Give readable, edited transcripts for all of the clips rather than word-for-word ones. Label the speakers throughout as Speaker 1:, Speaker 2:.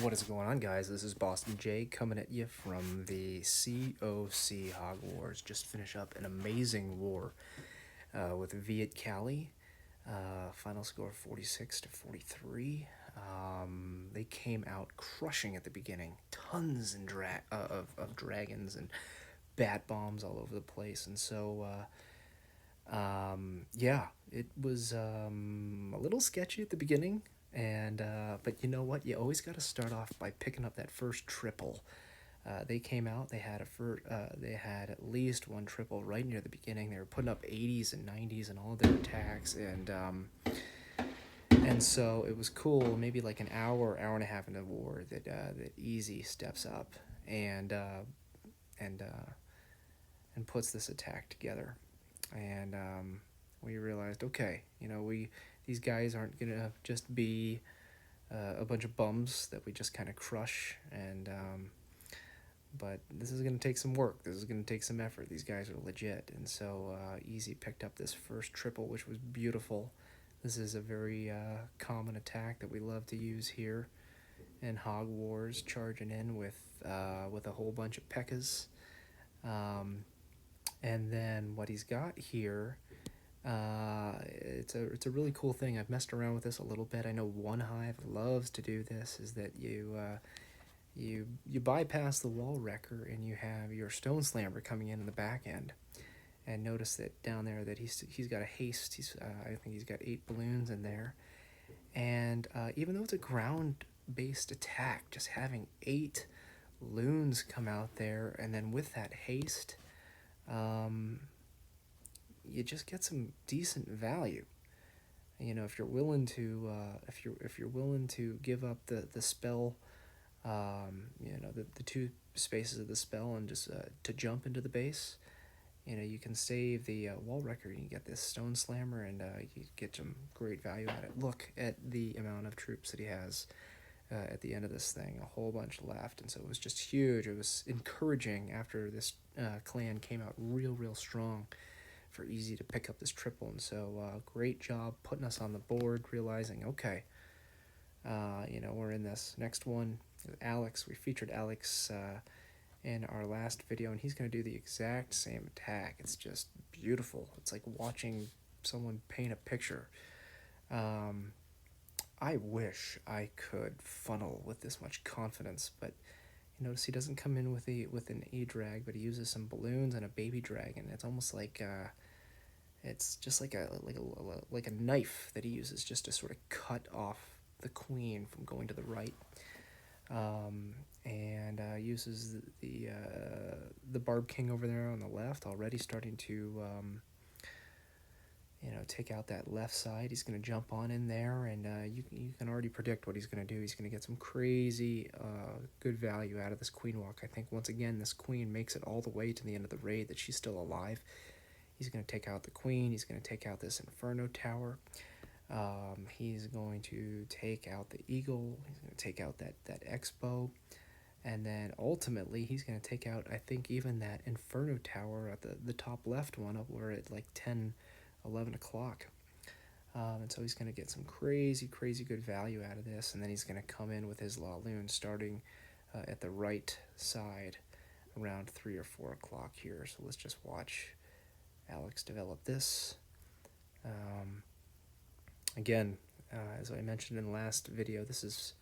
Speaker 1: What is going on, guys? This is Boston Jay coming at you from the COC Hog Wars. Just finish up an amazing war with Viet Cali. Final score 46-43. They came out crushing at the beginning. Tons of dragons and bat bombs all over the place. And so, yeah, it was a little sketchy at the beginning. And but you know what? You always got to start off by picking up that first triple. They came out. They had at least one triple right near the beginning. They were putting up 80s and 90s and all of their attacks, and so it was cool. Maybe like an hour and a half into the war, that Easy steps up and and uh, and puts this attack together, and we realized, okay, these guys aren't gonna just be a bunch of bums that we just kind of crush, and but this is gonna take some work. This is gonna take some effort. These guys are legit, and so Easy picked up this first triple, which was beautiful. This is a very common attack that we love to use here in Hog Wars, charging in with a whole bunch of P.E.K.K.A.s. And then what he's got here, it's a really cool thing. I've messed around with this a little bit. I know One Hive loves to do this. Is that you bypass the wall wrecker and you have your stone slammer coming in the back end. And notice that down there that he's got a haste. I think he's got 8 balloons in there. And even though it's a ground-based attack, just having 8 loons come out there, and then with that haste, you just get some decent value. If you're willing to if you're willing to give up the spell, the 2 spaces of the spell, and just to jump into the base, you can save the wall wrecker. You can get this stone slammer, and you get some great value at it. Look at the amount of troops that he has at the end of this thing. A whole bunch left, and so it was just huge. It was encouraging after this clan came out real strong for Easy to pick up this triple. And so great job putting us on the board, realizing, okay, we're in this. Next one is Alex. We featured Alex in our last video, and he's going to do the exact same attack. It's just beautiful. It's like watching someone paint a picture. I wish I could funnel with this much confidence, but you notice he doesn't come in with an E-drag, but he uses some balloons and a baby dragon. It's almost like it's just like a knife that he uses just to sort of cut off the queen from going to the right, and uses the Barb King over there on the left, already starting to take out that left side. He's going to jump on in there, and you can already predict what he's going to do. He's going to get some crazy good value out of this queen walk. I think once again this queen makes it all the way to the end of the raid, that she's still alive. He's going to take out the queen. He's going to take out this Inferno Tower. He's going to take out the eagle. He's going to take out that X-bow. And then ultimately he's going to take out, I think, even that Inferno Tower at the top left one, up where at like 11 o'clock. And so he's going to get some crazy good value out of this. And then he's going to come in with his Laloon starting at the right side around 3 or 4 o'clock here. So let's just watch Alex develop this. Again, as I mentioned in the last video, this is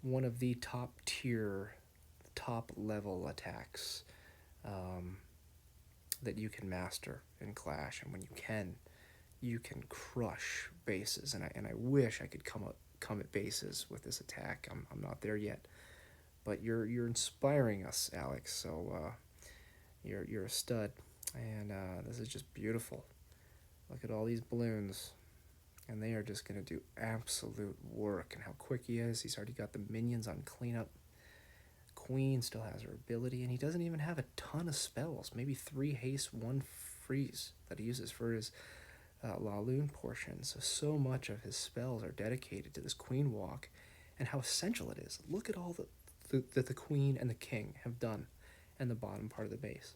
Speaker 1: one of the top tier, top level attacks that you can master in Clash. And when you can crush bases. And I wish I could come at bases with this attack. I'm not there yet, but you're inspiring us, Alex. So you're a stud, and this is just beautiful. Look at all these balloons, and they are just going to do absolute work. And how quick he is. He's already got the minions on cleanup. Queen still has her ability, and he doesn't even have a ton of spells. Maybe 3 haste, 1 freeze that he uses for his Laloon portion. So much of his spells are dedicated to this queen walk, and how essential it is. Look at all that the queen and the king have done in the bottom part of the base.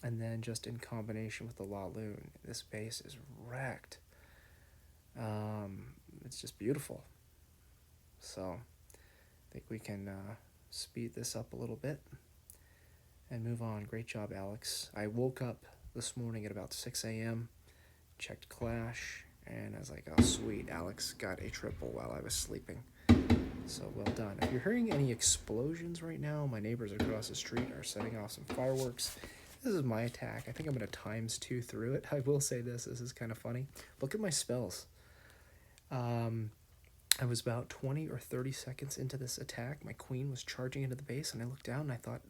Speaker 1: And then just in combination with the Laloon, this base is wrecked. It's just beautiful. So I think we can speed this up a little bit and move on. Great job, Alex. I woke up this morning at about 6 a.m., checked Clash, and I was like, oh, sweet, Alex got a triple while I was sleeping. So well done. If you're hearing any explosions right now, my neighbors across the street are setting off some fireworks. This is my attack. I think I'm going to ×2 through it. I will say this is kind of funny. Look at my spells. I was about 20 or 30 seconds into this attack. My queen was charging into the base, and I looked down and I thought,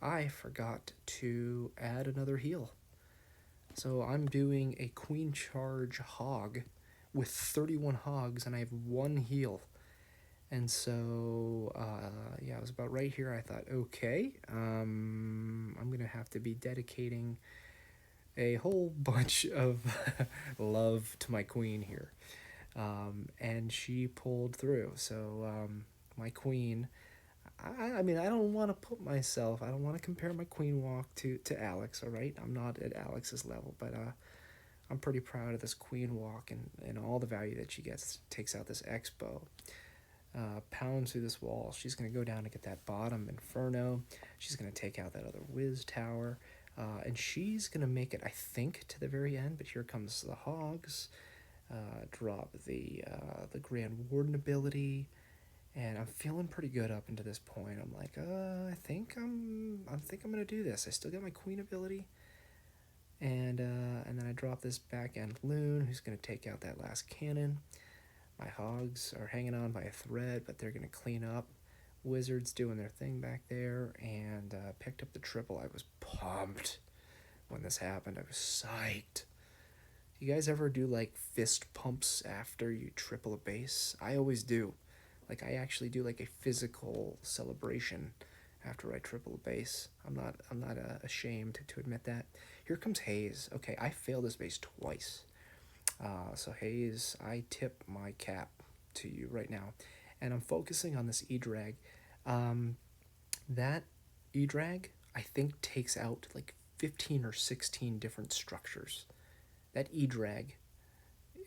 Speaker 1: I forgot to add another heal. So I'm doing a queen charge hog with 31 hogs, and I have 1 heal. And so, yeah, I was about right here. I thought, okay, I'm going to have to be dedicating a whole bunch of love to my queen here. And she pulled through. So my queen, I mean, I don't want to put myself, I don't want to compare my queen walk to Alex, all right? I'm not at Alex's level, but I'm pretty proud of this queen walk and all the value that she gets. Takes out this X-bow. Pounds through this wall. She's going to go down to get that bottom Inferno. She's going to take out that other Wiz Tower. And she's going to make it, I think, to the very end. But here comes the Hogs. Drop the Grand Warden ability. And I'm feeling pretty good up into this point. I'm like, I think I'm going to do this. I still got my Queen ability. And then I drop this back end Loon, who's going to take out that last cannon. My Hogs are hanging on by a thread, but they're going to clean up. Wizards doing their thing back there, and picked up the triple. I was pumped when this happened. I was psyched. You guys ever do, like, fist pumps after you triple a base? I always do. Like, I actually do, like, a physical celebration after I triple a base. I'm not ashamed to admit that. Here comes Hayes. Okay, I failed this base twice. So Hayes, I tip my cap to you right now. And I'm focusing on this E-Drag. That E-Drag, I think, takes out like 15 or 16 different structures. That E-Drag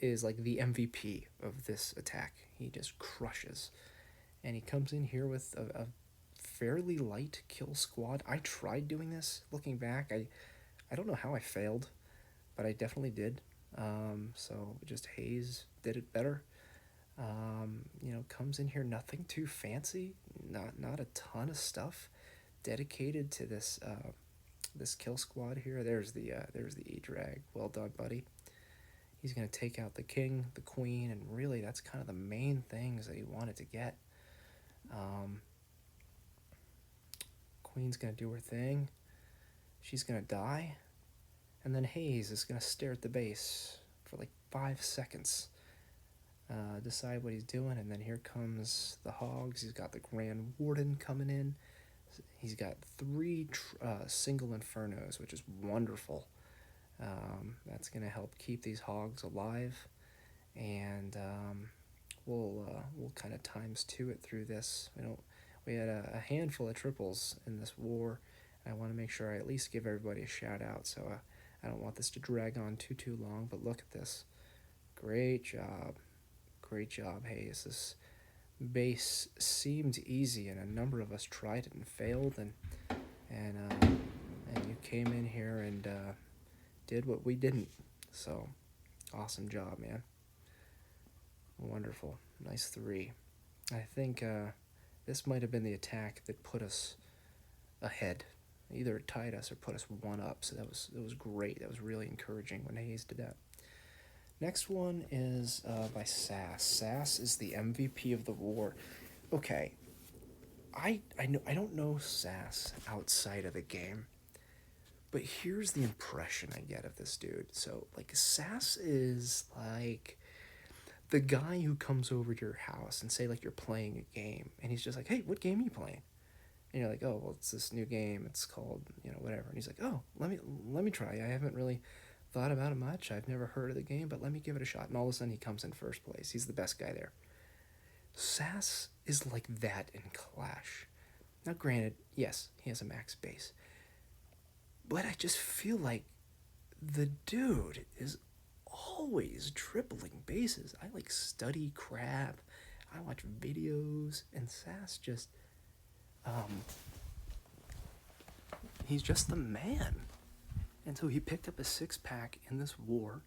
Speaker 1: is like the MVP of this attack. He just crushes. And he comes in here with a fairly light kill squad. I tried doing this. Looking back, I don't know how I failed, but I definitely did. So just Hayes did it better. Comes in here, nothing too fancy, not a ton of stuff dedicated to this this kill squad here. There's the E-Drag. Well done, buddy. He's gonna take out the king, the queen, and really that's kind of the main things that he wanted to get. Queen's gonna do her thing. She's gonna die. And then Hayes is going to stare at the base for like 5 seconds, decide what he's doing, and then here comes the Hogs. He's got the Grand Warden coming in. He's got 3 single Infernos, which is wonderful. That's going to help keep these Hogs alive, and we'll kind of ×2 it through this. We had a handful of triples in this war, and I want to make sure I at least give everybody a shout out. So I don't want this to drag on too long, but look at this. Great job. Great job, Hayes. This base seemed easy, and a number of us tried it and failed, and you came in here and did what we didn't. So, awesome job, man. Wonderful. Nice 3. I think this might have been the attack that put us ahead. Either it tied us or put us 1 up, so that was great. That was really encouraging when Hayes did that. Next one is by Sass. Sass is the MVP of the war. Okay, I don't know Sass outside of the game, but here's the impression I get of this dude. So, like, Sass is like the guy who comes over to your house and say, like, you're playing a game, and he's just like, hey, what game are you playing? And you're like, oh, well, it's this new game. It's called, whatever. And he's like, oh, let me try. I haven't really thought about it much. I've never heard of the game, but let me give it a shot. And all of a sudden, he comes in first place. He's the best guy there. Sass is like that in Clash. Now, granted, yes, he has a max base. But I just feel like the dude is always tripling bases. I, like, study crap. I watch videos, and Sass just, um, he's just the man. And so he picked up a 6-pack in this war.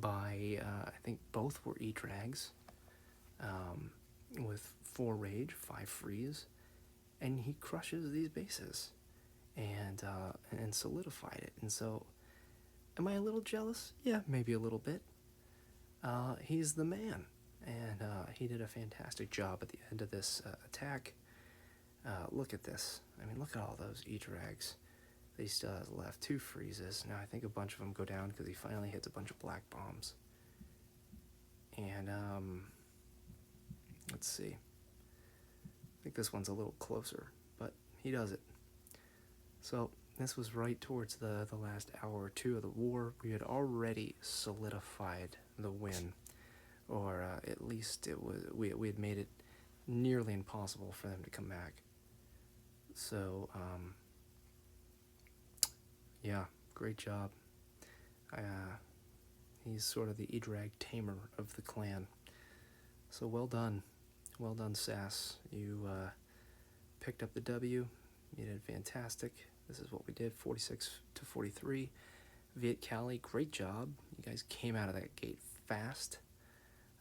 Speaker 1: I think both were E-Drags, with 4 Rage, 5 Freeze, and he crushes these bases, and solidified it. And so, am I a little jealous? Yeah, maybe a little bit. He's the man, and he did a fantastic job at the end of this attack. Look at this. I mean, look at all those E-Drags. He still has left 2 freezes. Now I think a bunch of them go down because he finally hits a bunch of black bombs. And, let's see. I think this one's a little closer, but he does it. So, this was right towards the last hour or two of the war. We had already solidified the win, or at least we had made it nearly impossible for them to come back. So, yeah, great job. He's sort of the E-Drag tamer of the clan. So well done. Well done, Sass. You picked up the W. You did fantastic. This is what we did, 46-43. Viet Cali, great job. You guys came out of that gate fast.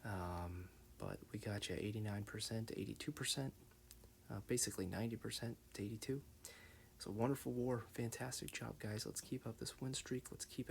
Speaker 1: But we got you 89% to 82%. Basically 90% to 82%. It's a wonderful war. Fantastic job, guys. Let's keep up this win streak. Let's keep